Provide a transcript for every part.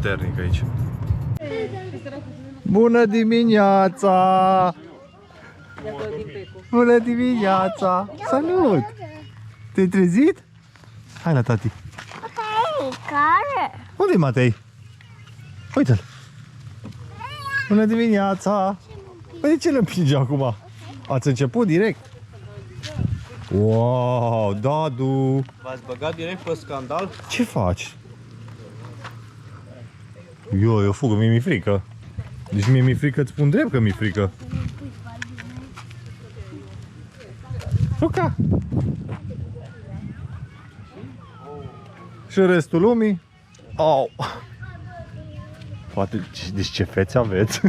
puternic aici. Bună dimineața! Bună dimineața! Salut! Te-ai trezit? Hai la tati. Care? Unde-i Matei? Uite-l! Bună dimineața! Păi de ce le împinge acum? Ați început direct? Wow, Dadu! V-ați băgat direct pe scandal? Ce faci? Eu fugă, mi-e frică. Deci mi-e frică, îți spun drept că mi-e frică. Luca! Și restul lumii? Au! Poate, deci ce feți aveți?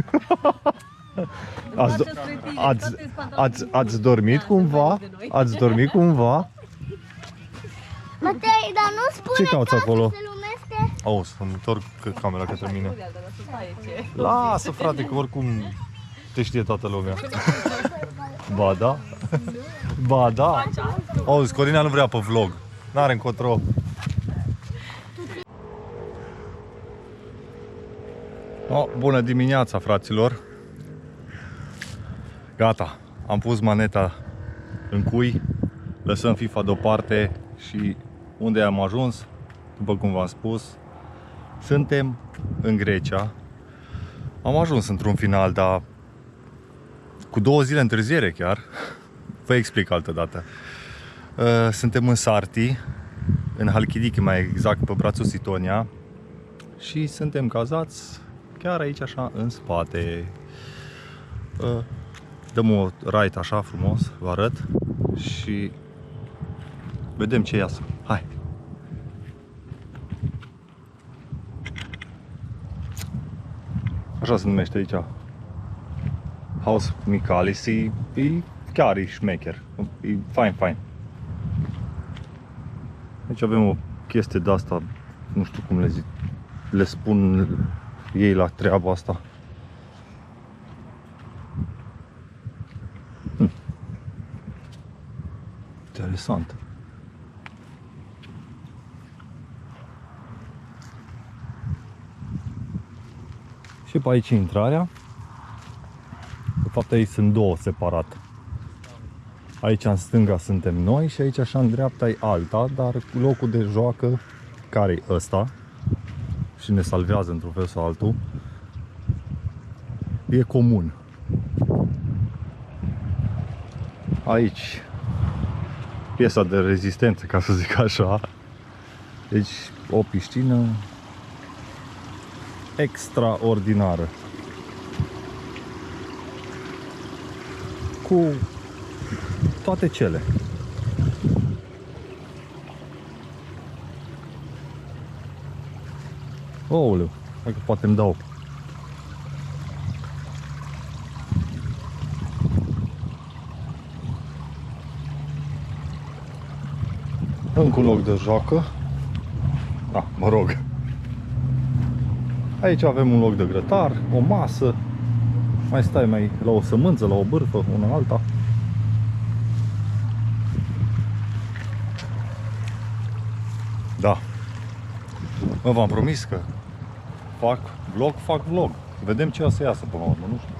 Ați dormit cumva? Ați dormit cumva? Matei, dar nu spune Ce cauți acolo? se lumește. Au, să-mi întorc camera către mine. Lasă, frate, că oricum te știe toată lumea. Ba da? Ba da? Auzi, Corina nu vrea pe vlog. N-are încotro. Bună dimineața, fraților. Gata, am pus maneta în cui. Lăsăm FIFA deoparte și unde am ajuns? După cum v-am spus, suntem în Grecia. Am ajuns într-un final, dar cu 2 zile întârziere chiar. Vă explic altă dată. Suntem în Sarti, în Halkidiki, mai exact pe brațul Sitonia. Și suntem cazați chiar aici așa în spate. Dăm o right așa frumos, vă arăt. Și vedem ce iasă. Hai! Așa se numește aici. House Micalisi. E chiar e șmecher. E fain, fain. Aici avem o chestie de asta, nu știu cum le zic, le spun ei la treaba asta. Interesant. Și pe aici intrarea. De fapt aici sunt 2 separat. Aici în stânga suntem noi și aici așa în dreapta e alta, dar locul de joacă, care e ăsta și ne salvează într-un fel sau altul, e comun. Aici piesa de rezistență, ca să zic așa. Deci o piscină extraordinară, cu toate cele. Ouleu, hai că poate îmi dau. Încă un loc de joacă. Da, mă rog. Aici avem un loc de grătar, o masă. Mai stai mai la o sămânță, la o bârfă, una alta. Da. Mă, v-am promis că fac vlog. Vedem ce o să iasă până la urmă, nu știu.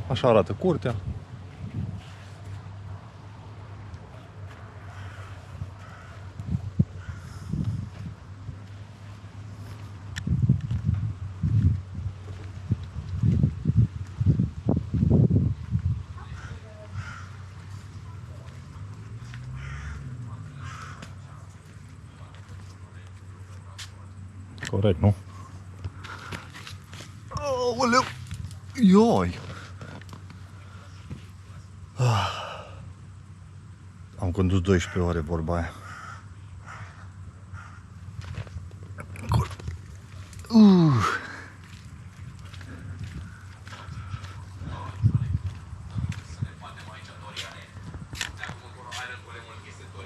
Așa arată curtea. Corect, nu? Aoleu! Ioi! Am condus 12 ore, vorba aia.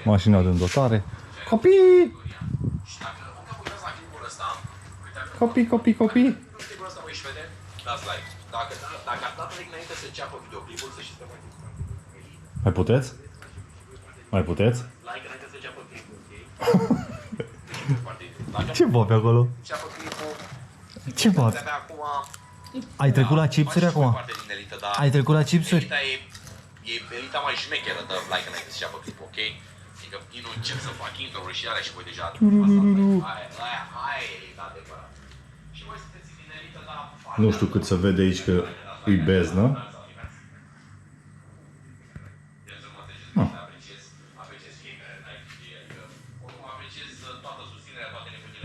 Mașina de îndotare. Copii! Copii, copii, copii! Dacă ați dat înainte să înceapă videoclipul, să știți că Mai puteți? Mai puteți? like înainte să înceapă clipul, ok? Ce bă pe acolo? Înceapă clipul. Ce bă? De-abia acum... Ai trecut la chipsuri mai acum? parte din elită, dar Ai trecut la chipsuri? E elita mai șmecheră de like înainte să înceapă clipul, ok? Adică ei nu încep să fac intro-uri și iară și voi deja... Aia e elita adevărat. Și voi sunteți din elită, dar... Nu știu cât să vede aici că îi beznă.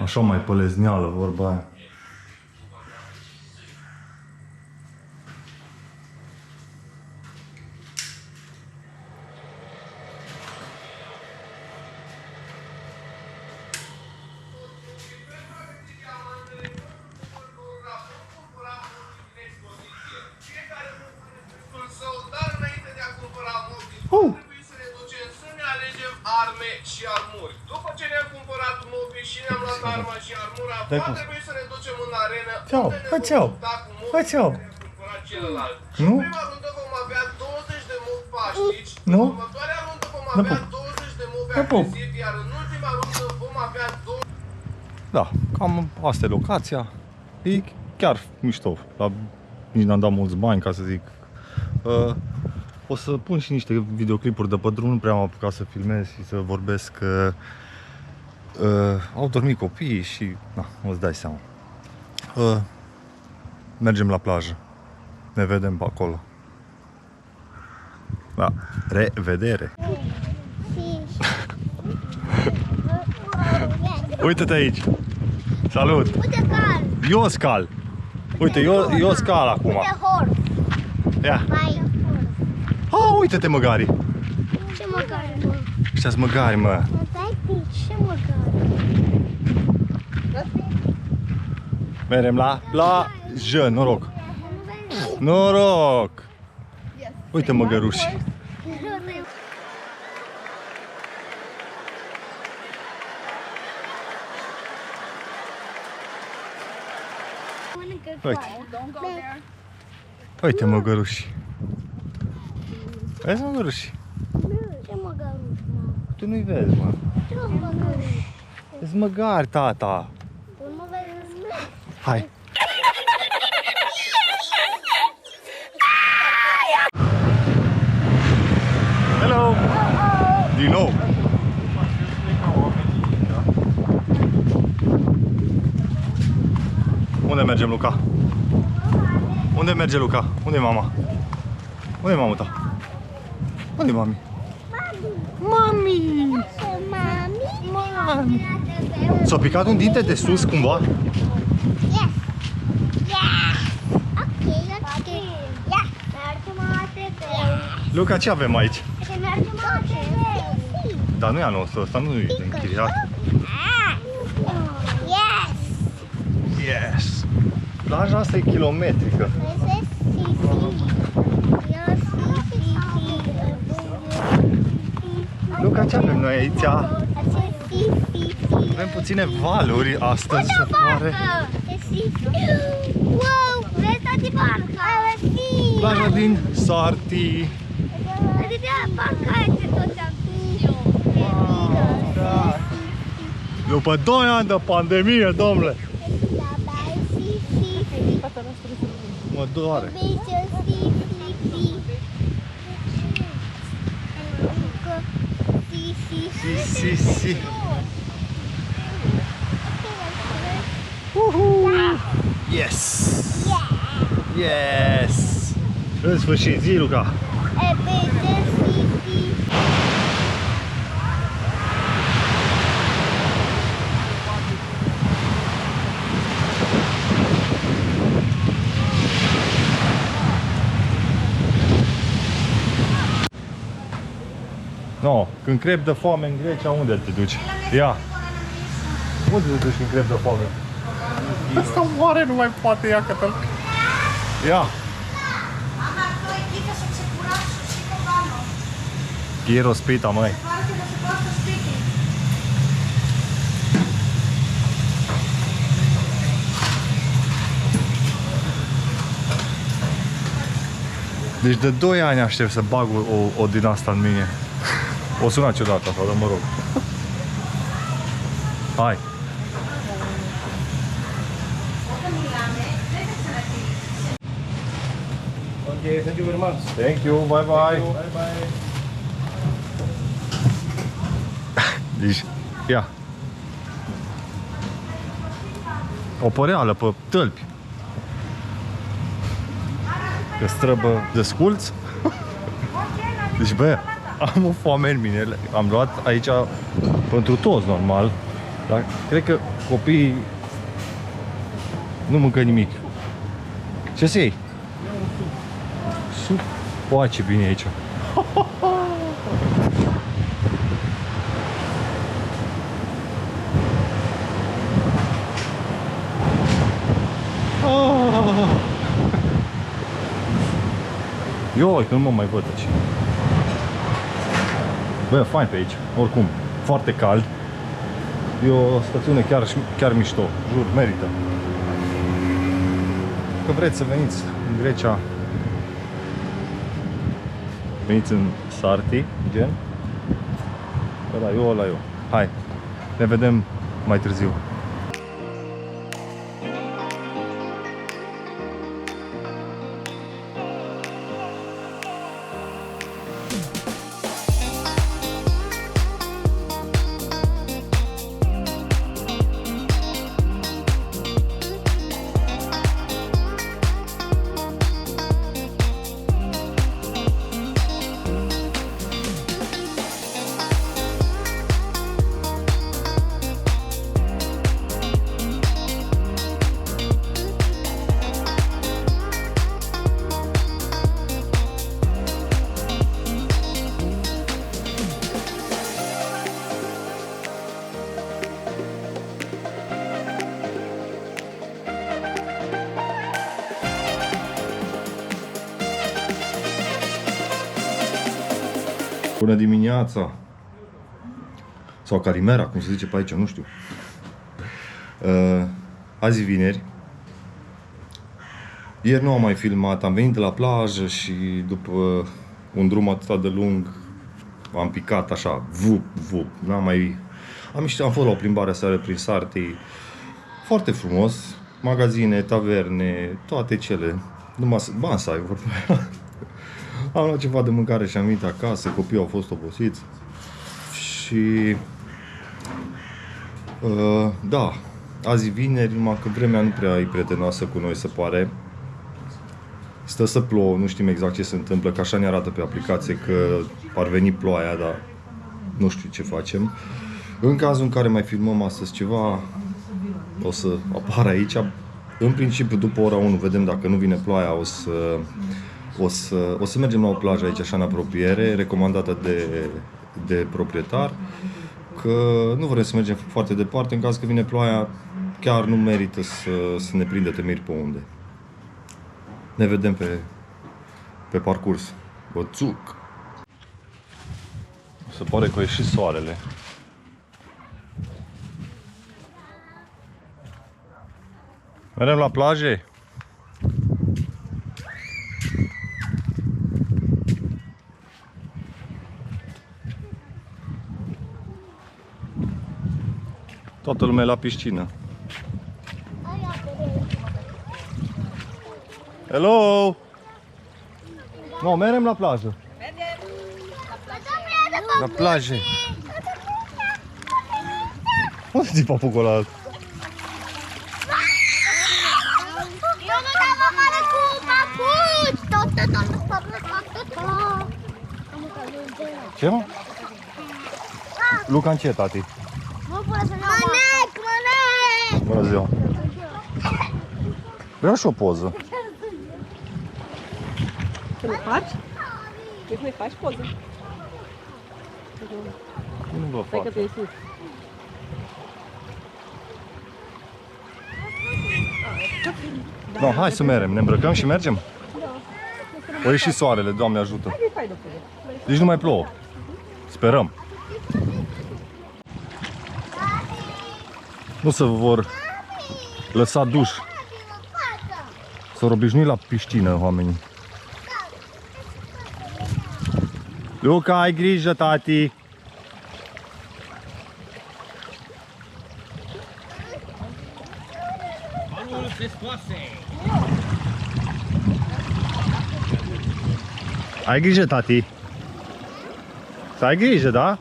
Așa mai pălezneală vorba aia. Și armuri. După ce ne-am cumpărat mobil și ne-am luat arma și armura, va trebui să ne ducem în arenă. Ceau, unde ne fă vom ceau, lupta cu mobii fă ceau. care ne-am cumpărat celălalt. Nu? În prima rundă vom avea 20 de mobi pașnici, Nu? în următoarea rundă vom Nu avea pup. 20 de mobi Nu pup. agresivi, iar în ultima rundă vom avea 20. Da, cam asta e locația. E chiar mișto. La, nici n-am dat mulți bani, ca să zic. O să pun și niște videoclipuri de pe drum, nu prea am apucat să filmez și să vorbesc că au dormit copiii și na, o-ți dai seama. Mergem la plajă. Ne vedem pe acolo. La revedere! Uite-te aici! Salut! Uite cal! Eu scal! Uite, eu scal acum! Uite hor! Ia! Mai Oh, uite-te măgari! ce măgare, mă? Ăștia-s măgari, mă! Stai pici, ce măgare? Merem la plajă, noroc! Noroc! Uite măgăruși! Uite! Uite măgăruși! Vezi măgăruși? Ce măgăruș, mă? Tu nu-i vezi, mă! Ce măgăruș? Ești măgari, tata! Tu nu vezi? Hai! Hello! Din nou! Unde mergem, Luca? Unde merge Luca? Unde e mama? Unde e mama ta? Unde e mami? Mami! Mami! S-a picat un dinte de sus cumva? Yes! Yeah! Ok, ok. Ia! Mergem la TV! Luca, ce avem aici? Mergem la TV! Dar nu e a nostru, ăsta nu e închiriat. Yes! Yes! Plaja asta e kilometrică. Luca, ce avem noi aici? Avem puține valuri astăzi, se pare. Wow, vezi toate barca? Plaja din Sarti. Barca este toți După 2 ani de pandemie, domnule. Mă doare. Si, si, si. Yes! Yes! În sfârșit, zi, Luca. No, când crep de foame în Grecia, unde te duci? Ia! Unde te duci când crep de foame? Asta oare nu mai poate, ia că Ia! Quiero spita, măi! Deci de 2 ani aștept să bag o din asta în mine. O suna ciudată asta, dar mă rog. Hai! Okay, thank you very much. Thank you, bye bye. Bye bye. Deci, ia. O păreală pe tălpi. Că străbă de sculț. Deci, bă, am o foame în mine. Am luat aici pentru toți, normal. Dar cred că copiii nu mâncă nimic. Ce să iei? Sup. Oa, ce bine e aici. Eu, că nu mă mai văd aici. Bă, fain pe aici, oricum, foarte cald. E o stațiune chiar mișto, jur, merită. Că vreți să veniți în Grecia, veniți în Sarti, gen. Ăla eu. Hai, ne vedem mai târziu. Bună dimineața! Sau calimera, cum se zice pe aici, nu știu. Azi e vineri. Ieri nu am mai filmat, am venit de la plajă și după un drum atât de lung am picat așa, vup. Am fost la o plimbare seară prin Sarti. Foarte frumos, magazine, taverne, toate cele. Numai bani să ai, vorba aia. Am luat ceva de mâncare și am venit acasă, copiii au fost obosiți. Și da, azi e vineri, numai că vremea nu prea e prietenoasă cu noi, se pare. Stă să plouă, nu știm exact ce se întâmplă, că așa ne arată pe aplicație că ar veni ploaia, dar nu știu ce facem. În cazul în care mai filmăm astăzi ceva, o să apară aici. În principiu, după ora 1, vedem dacă nu vine ploaia, o să mergem la o plajă aici, așa în apropiere, recomandată de proprietar, că nu vrem să mergem foarte departe, în caz că vine ploaia, chiar nu merită să ne prindă temeri pe unde. Ne vedem pe parcurs. Bățuc! Se pare că a ieșit soarele. Mergem la plaje? Toată lumea la piscină. Hello! No, mergem la plajă. La plajă. Unde ți papucul ăla? Eu nu dau afară cu papuci! Ce, mă? Luca, în ce, tati? Mănec! Bună ziua! Vreau și o poză. Să ne faci? Vrei să ne faci poză? Nu vă Hai fac. că te ieși. No, hai să mergem. Ne îmbrăcăm și mergem? O ieși soarele, Doamne ajută. Hai de poză. Deci nu mai plouă. Sperăm. Nu se vor lăsa duș. S-au obișnuit la piscină oamenii. Luca, ai grijă, tati! Ai grijă, tati. Să ai grijă, da?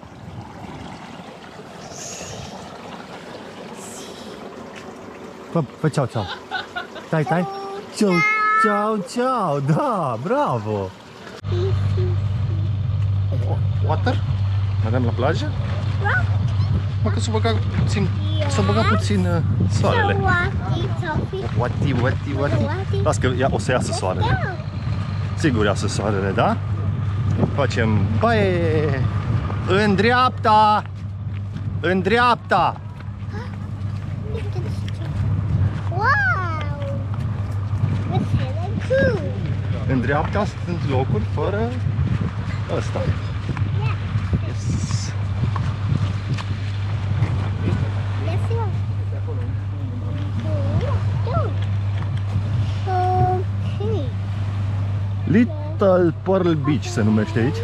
Fă ceau, ceau. Stai, stai. Ceau, ceau, ceau. Da, bravo. Water? Mergem la plajă? Da. Mă, că s-a băgat puțin soarele. Wati. Las că o să iasă soarele. Sigur iasă soarele, da? Facem baie. În dreapta! În dreapta! Wow! That's really cool. În dreapta sunt locuri fără ăsta. Yes. Let's go. Okay. Little Pearl Beach se numește aici.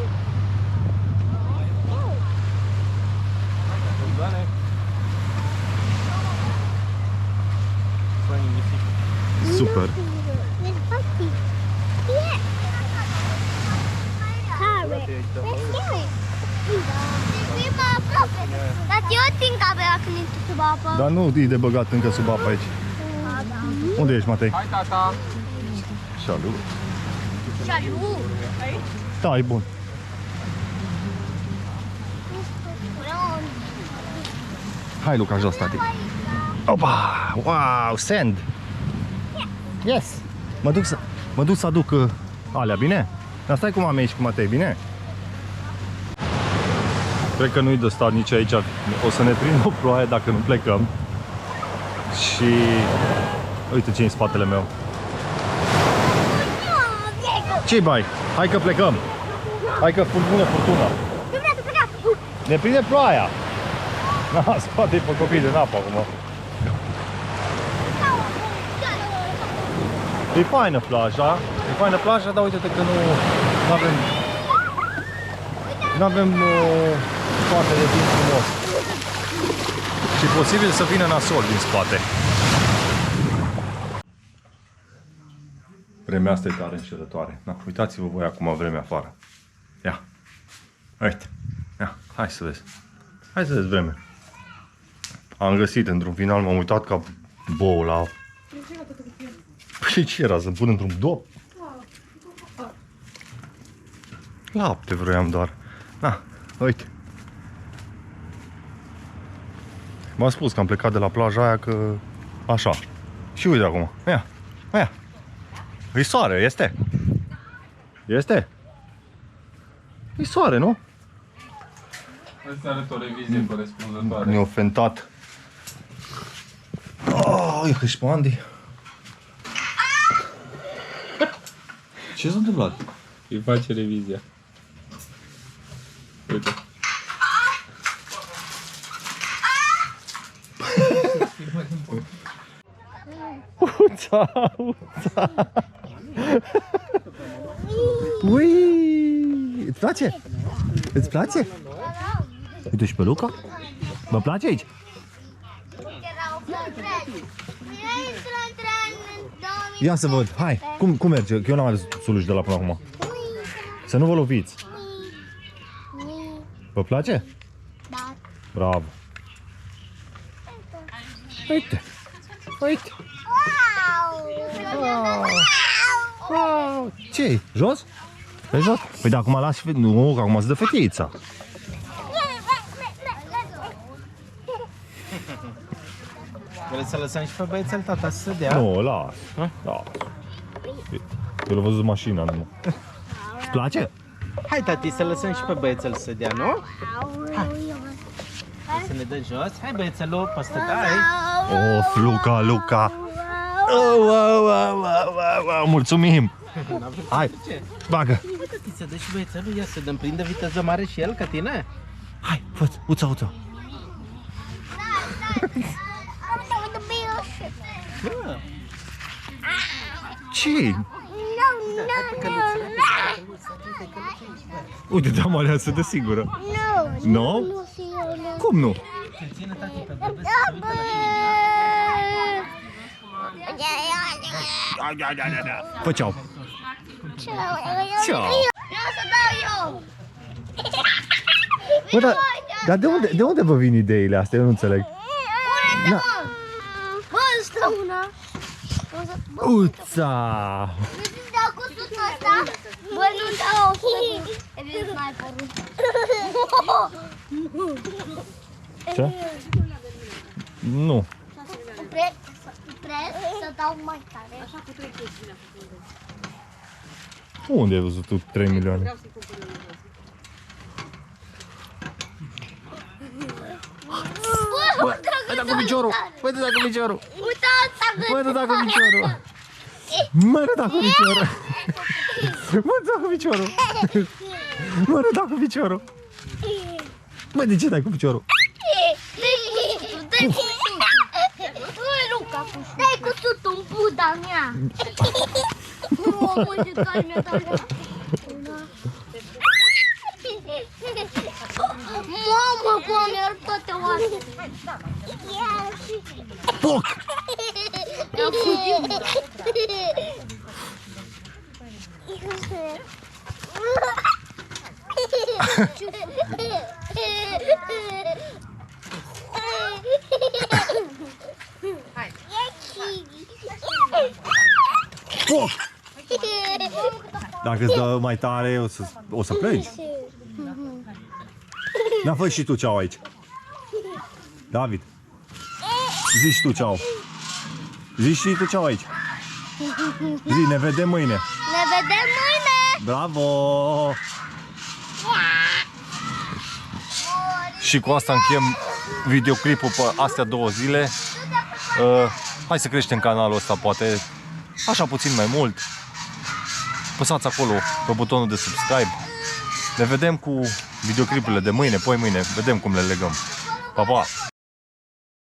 Super. Dar eu țin camera când intru sub apă. Dar nu e de băgat încă sub apă aici. Unde ești, Matei? Hai, tata! Salut. Salut! Da, e bun. Hai, Luca, jos, tati. Opa! Wow, sand! Yes! Mă duc să aduc alea, bine? Dar stai cu mame aici, cu Matei, bine? Cred că nu-i de stat nici aici. O să ne prindă o ploaie dacă nu plecăm. Și... uite ce în spatele meu. Ce-i bai? Hai că plecăm! Hai că vine furtuna! Ne prinde ploaia! Na, scoate-i pe copii din apă acum. E faină plaja, dar uite-te că nu avem spate de timp frumos. Și posibil să vină nasol din spate. Vremea asta e tare înșelătoare. Na, uitați-vă voi acum vremea afară. Ia, uite, ia, hai să vezi. Hai să vezi vremea. Am găsit într-un final, m-am uitat ca bou la... Păi ce era, să-mi pun într-un dop? Lapte vroiam doar. Na, uite. M-am spus că am plecat de la plaja aia că... așa. Și uite acum, ia, ia. E soare, este? Este? E soare, nu? Hai să arăt o revizie corespunzătoare. Ne-a ofentat. Oh, e Andy. Ce s-a întâmplat? Îi face revizia. Uite. Uța, uța. Ui! Îți place? Îți place? Uite și pe Luca? Vă place aici? Ia să văd, hai, cum merge? Că eu n-am ales suluși de la până acum. Să nu vă loviți. Vă place? Da. Bravo. Uite, uite. Wow. Ce-i? Jos? Pe jos? Păi da, acum lași... Nu, că acum se dă fetița. Vreți să lăsăm și pe băiețel tata să se dea? Nu, las. Las. Eu l-am văzut mașina numai. Îți place? Hai, tati, să lăsăm și pe băiețel să dea, nu? Hai. Să ne dă jos. Hai, băiețelul, păstă, hai. Of, Luca, Luca. Mulțumim. Hai, bagă. Hai, tati, să dă și băiețelul, ia să dăm, prinde viteză mare și el ca tine. Hai, fă-ți, uța, uța. Ce? Uite, da, Maria, se dă sigură. Nu? Cum nu? Ține, tati, pe bebe să se uită la tine. Fă ceau. Ciao. Eu o să dau eu. Bă, dar de unde vă vin ideile astea? Eu nu înțeleg. Pune-te, mă. Bă, stă una. Uța! Vedeți de acusutul ăsta? Bă, nu dau o e bine sniperul. Ce? Nu. Pres să dau mai tare. Unde ai văzut tu 3 milioane? Bă, Băi, da cu piciorul! Băi, da cu piciorul! uite asta. Băi, da cu piciorul! Mă, da cu piciorul! Mă, da cu piciorul! Mă, da cu piciorul! Băi, de ce dai cu piciorul? Dai cu sutul. Dai cu sutul în puta mea. Mă, ce tare mi-a dat. Mamă, bă, mi-a rupt toate oasele. Poc! Mi-a fugit. Poc! Dacă îți dă mai tare, o să plângi. Da, fă și tu ceau aici. David. Zici tu ceau. Zici și tu ceau aici. Zi, ne vedem mâine. Ne vedem mâine. Bravo! Și cu asta încheiem videoclipul pe astea 2 zile. Hai să creștem canalul ăsta, poate așa puțin mai mult. Apăsați acolo pe butonul de subscribe. Ne vedem cu videoclipurile de mâine, poi mâine. Vedem cum le legăm. Pa, pa!